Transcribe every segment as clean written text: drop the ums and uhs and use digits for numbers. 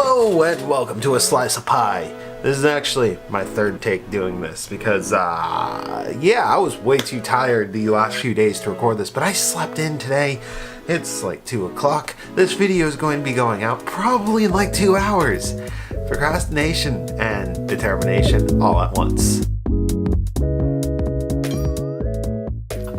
Hello and welcome to A Slice of Pie. This is actually my third take doing this because, yeah, I was way too tired the last few days to record this, but I slept in today. It's like 2 o'clock. This video is going to be going out probably in like 2 hours. Procrastination and determination all at once.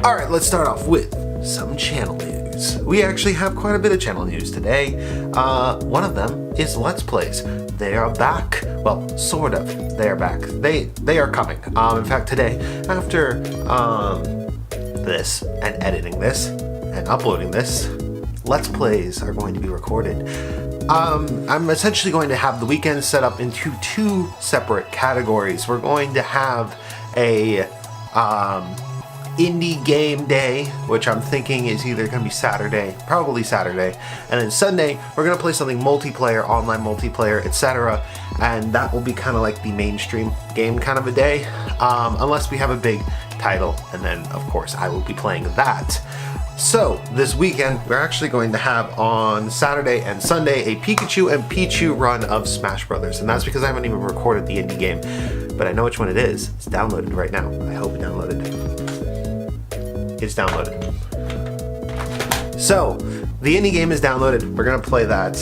Alright, let's start off with some channel news. We actually have quite a bit of channel news today. One of them is Let's Plays. They are back. Well, sort of. They are back. They are coming. In fact, today, after this and editing this and uploading this, Let's Plays are going to be recorded. I'm essentially going to have the weekend set up into 2 separate categories. We're going to have a indie game day, which I'm thinking is either going to be Saturday, probably Saturday, and then Sunday we're going to play something multiplayer, online multiplayer, etc. And that will be kind of like the mainstream game kind of a day, unless we have a big title, and then of course I will be playing that. So this weekend we're actually going to have on Saturday and Sunday a Pikachu and Pichu run of Smash Brothers, and that's because I haven't even recorded the indie game, but I know which one it is. It's downloaded right now. I hope it downloaded. It's downloaded. So the indie game is downloaded. We're gonna play that.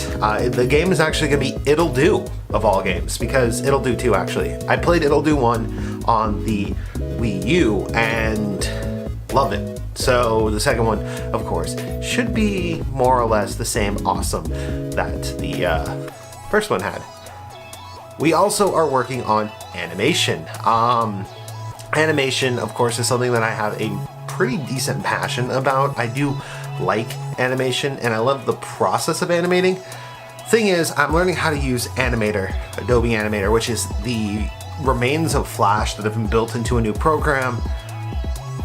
The game is actually gonna be It'll Do of all games, because It'll Do 2 actually. I played It'll Do 1 on the Wii U and love it. So the second one, of course, should be more or less the same awesome that the first one had. We also are working on animation. Animation, of course, is something that I have a pretty decent passion about. I do like animation and I love the process of animating. Thing is, I'm learning how to use Animator, Adobe Animator, which is the remains of Flash that have been built into a new program.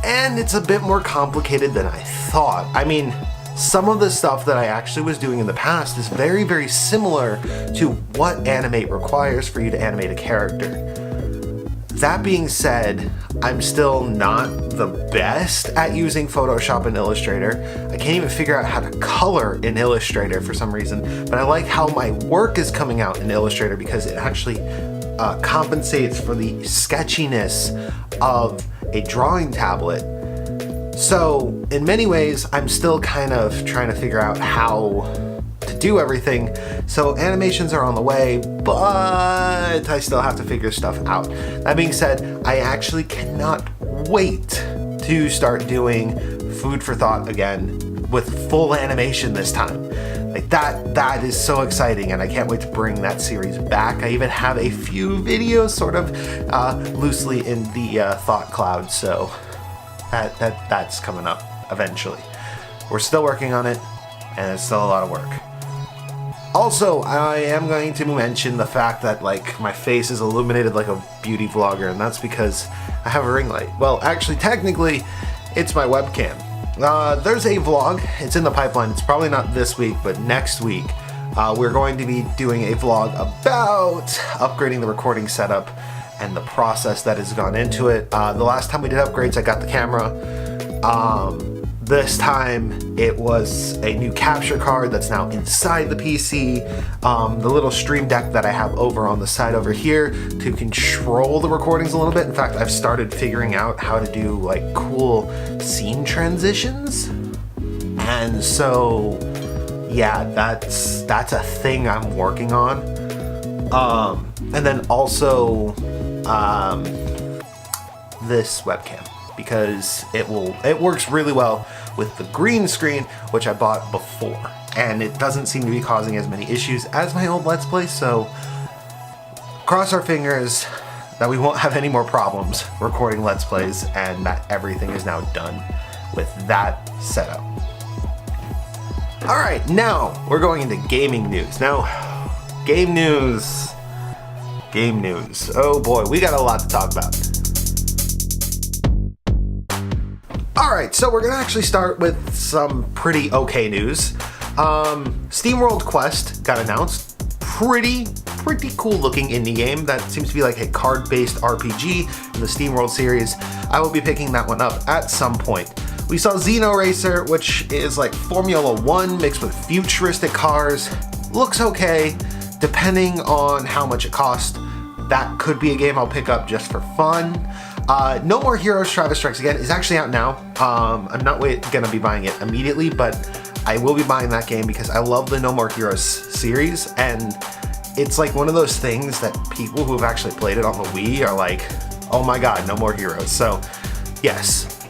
And it's a bit more complicated than I thought. I mean, some of the stuff that I actually was doing in the past is very, very similar to what Animate requires for you to animate a character. That being said, I'm still not the best at using Photoshop and Illustrator. I can't even figure out how to color in Illustrator for some reason, but I like how my work is coming out in Illustrator because it actually compensates for the sketchiness of a drawing tablet. So in many ways, I'm still kind of trying to figure out how to do everything. So animations are on the way, but I still have to figure stuff out. That being said, I actually cannot wait to start doing Food for Thought again with full animation this time. Like that is so exciting, and I can't wait to bring that series back. I even have a few videos sort of loosely in the thought cloud, so that's coming up eventually. We're still working on it, and it's still a lot of work. Also, I am going to mention the fact that like my face is illuminated like a beauty vlogger, and that's because I have a ring light. Well, actually, technically, it's my webcam. There's a vlog. It's in the pipeline. It's probably not this week, but next week, we're going to be doing a vlog about upgrading the recording setup and the process that has gone into it. The last time we did upgrades, I got the camera. This time it was a new capture card that's now inside the PC, the little stream deck that I have over on the side over here to control the recordings a little bit. In fact, I've started figuring out how to do like cool scene transitions, and so yeah, that's a thing I'm working on. And then also this webcam, because it works really well with the green screen, which I bought before, and it doesn't seem to be causing as many issues as my old Let's Play, so cross our fingers that we won't have any more problems recording Let's Plays and that everything is now done with that setup. Alright, now we're going into gaming news. Now, game news. Oh boy, we got a lot to talk about. Alright, so we're gonna actually start with some pretty okay news. SteamWorld Quest got announced. Pretty cool looking indie game that seems to be like a card-based RPG in the SteamWorld series. I will be picking that one up at some point. We saw Xeno Racer, which is like Formula 1 mixed with futuristic cars. Looks okay. depending on how much it costs, that could be a game I'll pick up just for fun. No More Heroes Travis Strikes Again is actually out now. I'm not gonna be buying it immediately, but I will be buying that game because I love the No More Heroes series, and it's like one of those things that people who have actually played it on the Wii are like, oh my god, No More Heroes. So yes,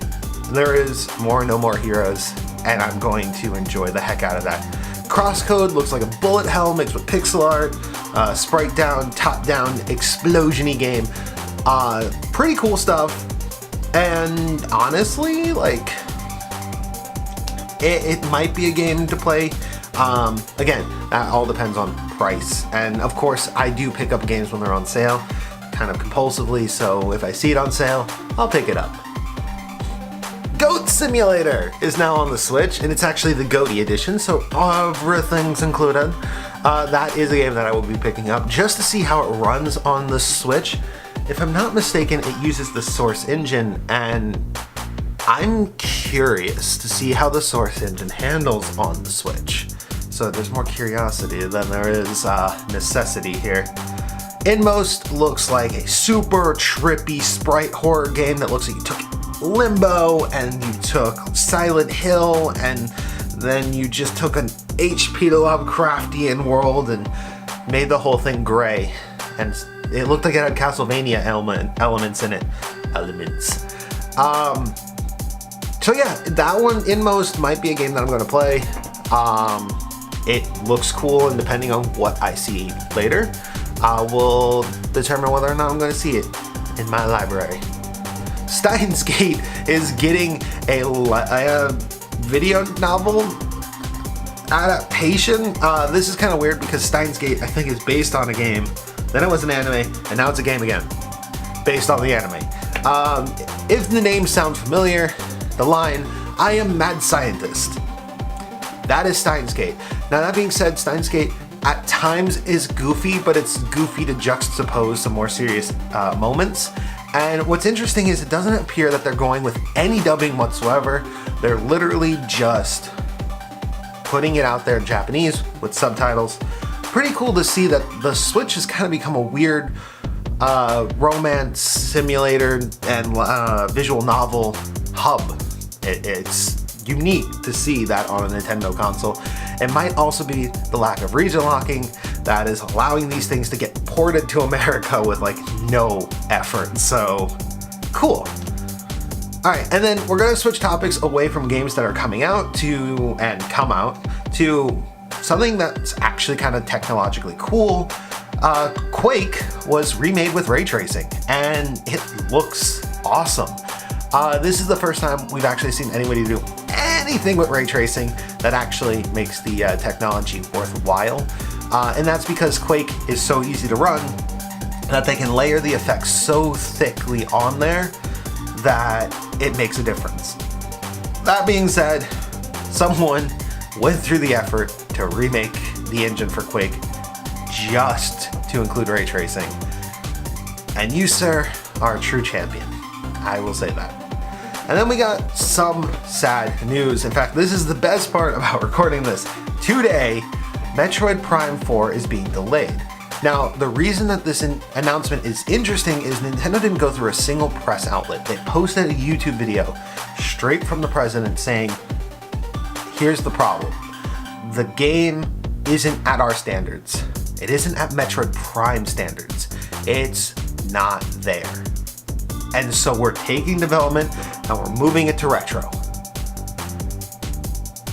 there is more No More Heroes, and I'm going to enjoy the heck out of that. CorssCode looks like a bullet hell mixed with pixel art, sprite down, top down, explosion-y game. Pretty cool stuff, and honestly, like, it might be a game to play. Again, that all depends on price, and of course I do pick up games when they're on sale, kind of compulsively, so if I see it on sale, I'll pick it up. Goat Simulator is now on the Switch, and it's actually the Goaty edition, so everything's included. That is a game that I will be picking up just to see how it runs on the Switch. If I'm not mistaken, it uses the Source engine, and I'm curious to see how the Source engine handles on the Switch. So there's more curiosity than there is necessity here. Inmost looks like a super trippy sprite horror game that looks like you took Limbo and you took Silent Hill and then you just took an HP Lovecraftian world and made the whole thing gray. And it looked like it had Castlevania elements in it. So yeah, that one, Inmost, might be a game that I'm gonna play. It looks cool, and depending on what I see later, I will determine whether or not I'm gonna see it in my library. Steins Gate is getting a video novel adaptation. This is kind of weird because Steins Gate, I think, is based on a game. Then it was an anime, and now it's a game again, based on the anime. If the name sounds familiar, the line, "I am mad scientist." That is Steins Gate. Now that being said, Steins Gate at times is goofy, but it's goofy to juxtapose some more serious moments. And what's interesting is it doesn't appear that they're going with any dubbing whatsoever. They're literally just putting it out there in Japanese with subtitles. Pretty cool to see that the Switch has kind of become a weird romance simulator and visual novel hub. It's unique to see that on a Nintendo console. It might also be the lack of region locking that is allowing these things to get ported to America with like no effort. So cool. All right, and then we're gonna switch topics away from games that are coming out to something that's actually kind of technologically cool. Quake was remade with ray tracing, and it looks awesome. This is the first time we've actually seen anybody do anything with ray tracing that actually makes the technology worthwhile. And that's because Quake is so easy to run that they can layer the effects so thickly on there that it makes a difference. That being said, someone went through the effort to remake the engine for Quake just to include ray tracing. And you, sir, are a true champion. I will say that. And then we got some sad news. In fact, this is the best part about recording this. Today, Metroid Prime 4 is being delayed. Now, the reason that this announcement is interesting is Nintendo didn't go through a single press outlet. They posted a YouTube video straight from the president saying, here's the problem. The game isn't at our standards. It isn't at Metroid Prime standards. It's not there. And so we're taking development and we're moving it to retro.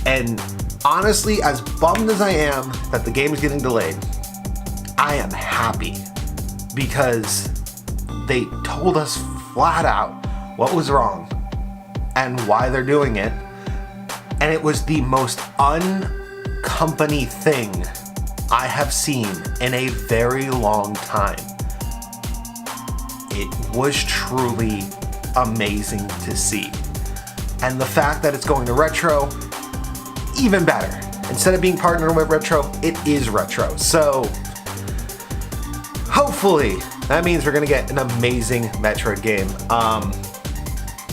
And honestly, as bummed as I am that the game is getting delayed, I am happy because they told us flat out what was wrong and why they're doing it. And it was the most uncompany thing I have seen in a very long time. It was truly amazing to see. And the fact that it's going to retro, even better. Instead of being partnered with retro, it is retro. So hopefully that means we're gonna get an amazing Metroid game.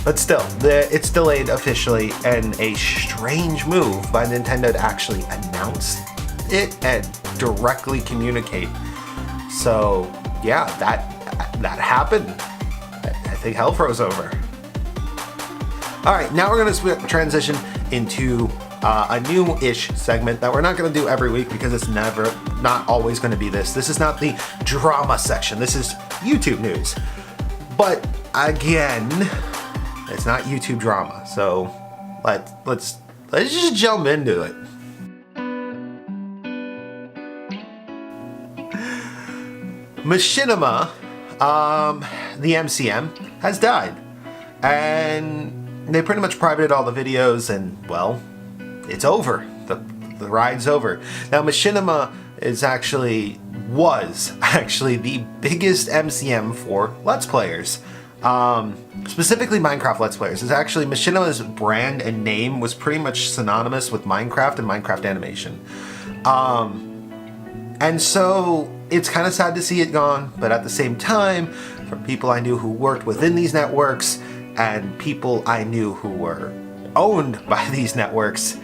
But still, it's delayed officially, and a strange move by Nintendo to actually announce it and directly communicate. So yeah, that happened. I think hell froze over. All right, now we're gonna transition into a new-ish segment that we're not gonna do every week because it's not always gonna be this. This is not the drama section. This is YouTube news. But again, it's not YouTube drama. So let's just jump into it. Machinima, the MCN, has died. And they pretty much privated all the videos and, well, it's over. The ride's over. Now, Machinima was actually the biggest MCN for Let's Players. Specifically Minecraft Let's Players. It's actually Machinima's brand and name was pretty much synonymous with Minecraft and Minecraft animation. And so it's kind of sad to see it gone, but at the same time, from people I knew who worked within these networks and people I knew who were owned by these networks,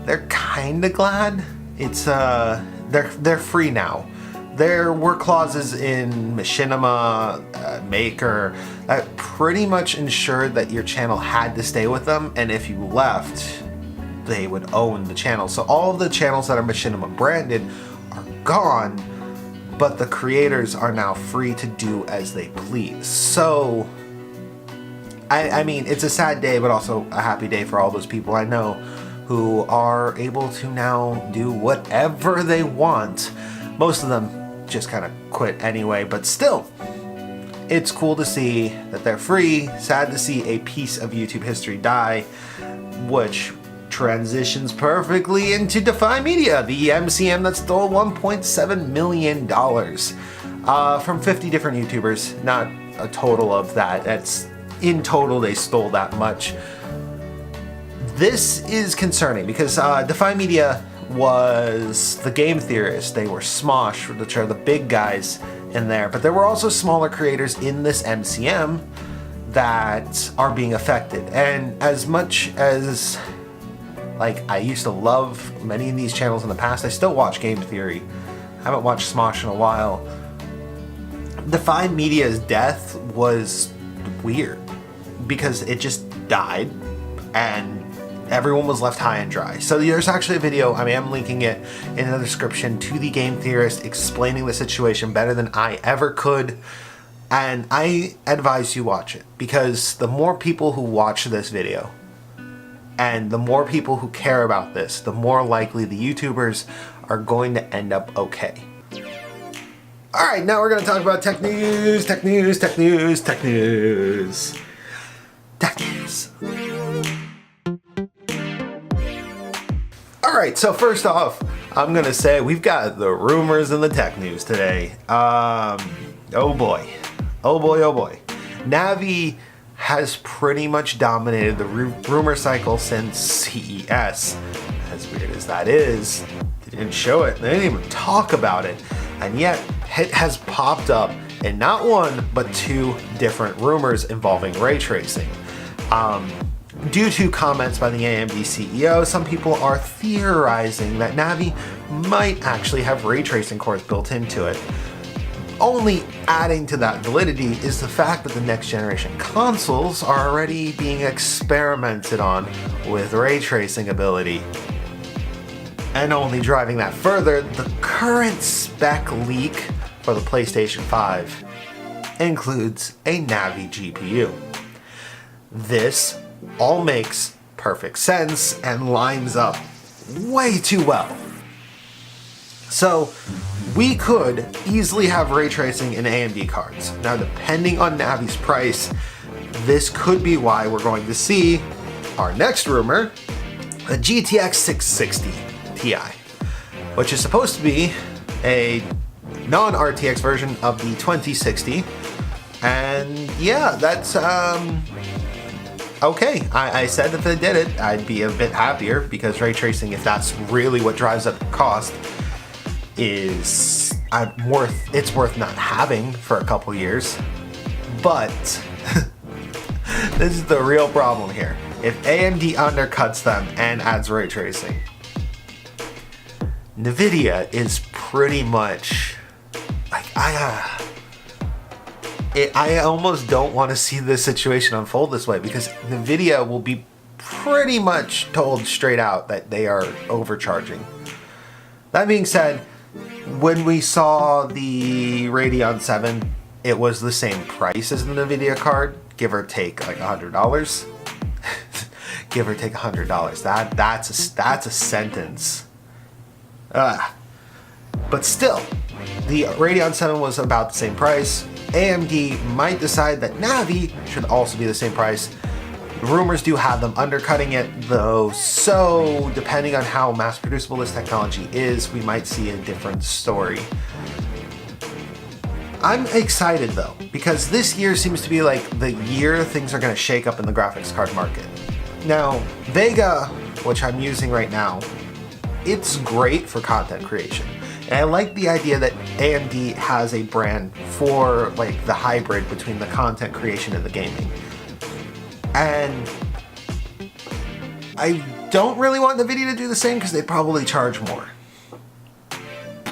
they're kind of glad. It's they're free now. There were clauses in Machinima, Maker, that pretty much ensured that your channel had to stay with them, and if you left, they would own the channel. So all of the channels that are Machinima branded are gone, but the creators are now free to do as they please. So, I mean, it's a sad day, but also a happy day for all those people I know who are able to now do whatever they want. Most of them just kind of quit anyway, but still, it's cool to see that they're free. Sad to see a piece of YouTube history die, which transitions perfectly into Defy Media, the MCN that stole $1.7 million from 50 different YouTubers. Not a total of that. That's in total they stole that much. This is concerning because Defy Media was the game theorists. They were Smosh, which are the big guys in there, but there were also smaller creators in this MCM that are being affected. And as much as I used to love many of these channels in the past, I still watch game theory. I haven't watched Smosh in a while. Defy Media's death was weird because it just died and everyone was left high and dry. So there's actually a video, I am linking it in the description, to the game theorist explaining the situation better than I ever could. And I advise you watch it because the more people who watch this video and the more people who care about this, the more likely the YouTubers are going to end up okay. Alright, now we're going to talk about tech news. Alright, so first off, I'm going to say we've got the rumors in the tech news today. Oh boy. Navi has pretty much dominated the rumor cycle since CES. As weird as that is, they didn't show it, they didn't even talk about it, and yet it has popped up in not one, but two different rumors involving ray tracing. Due to comments by the AMD CEO, some people are theorizing that Navi might actually have ray tracing cores built into it. Only adding to that validity is the fact that the next generation consoles are already being experimented on with ray tracing ability. And only driving that further, the current spec leak for the PlayStation 5 includes a Navi GPU. This all makes perfect sense and lines up way too well. So we could easily have ray tracing in AMD cards. Now, depending on Navi's price, this could be why we're going to see our next rumor, a GTX 660 Ti, which is supposed to be a non-RTX version of the 2060. And yeah, that's okay. I said if they did it, I'd be a bit happier because ray tracing, if that's really what drives up the cost, is it's worth not having for a couple years. But this is the real problem here. If AMD undercuts them and adds ray tracing, NVIDIA is pretty much like I almost don't want to see this situation unfold this way, because NVIDIA will be pretty much told straight out that they are overcharging. That being said, when we saw the Radeon 7, it was the same price as the NVIDIA card, give or take like $100. Give or take $100. That's a sentence. But still, the Radeon 7 was about the same price. AMD might decide that Navi should also be the same price. Rumors do have them undercutting it though, so depending on how mass producible this technology is, we might see a different story. I'm excited though, because this year seems to be like the year things are going to shake up in the graphics card market. Now, Vega, which I'm using right now, it's great for content creation. And I like the idea that AMD has a brand for like the hybrid between the content creation and the gaming. And I don't really want NVIDIA to do the same because they probably charge more.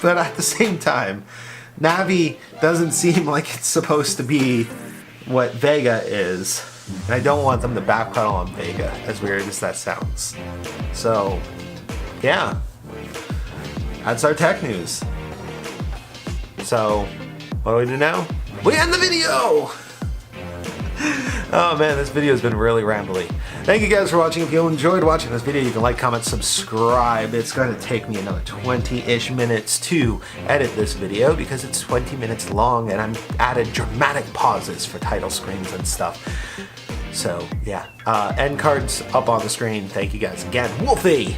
But at the same time, Navi doesn't seem like it's supposed to be what Vega is. And I don't want them to backpedal on Vega, as weird as that sounds. So, yeah. That's our tech news. So, what do we do now? We end the video! Oh man, this video has been really rambly. Thank you guys for watching. If you enjoyed watching this video, you can like, comment, subscribe. It's going to take me another 20-ish minutes to edit this video because it's 20 minutes long and I'm added dramatic pauses for title screens and stuff. So yeah, end cards up on the screen. Thank you guys again. Wolfie!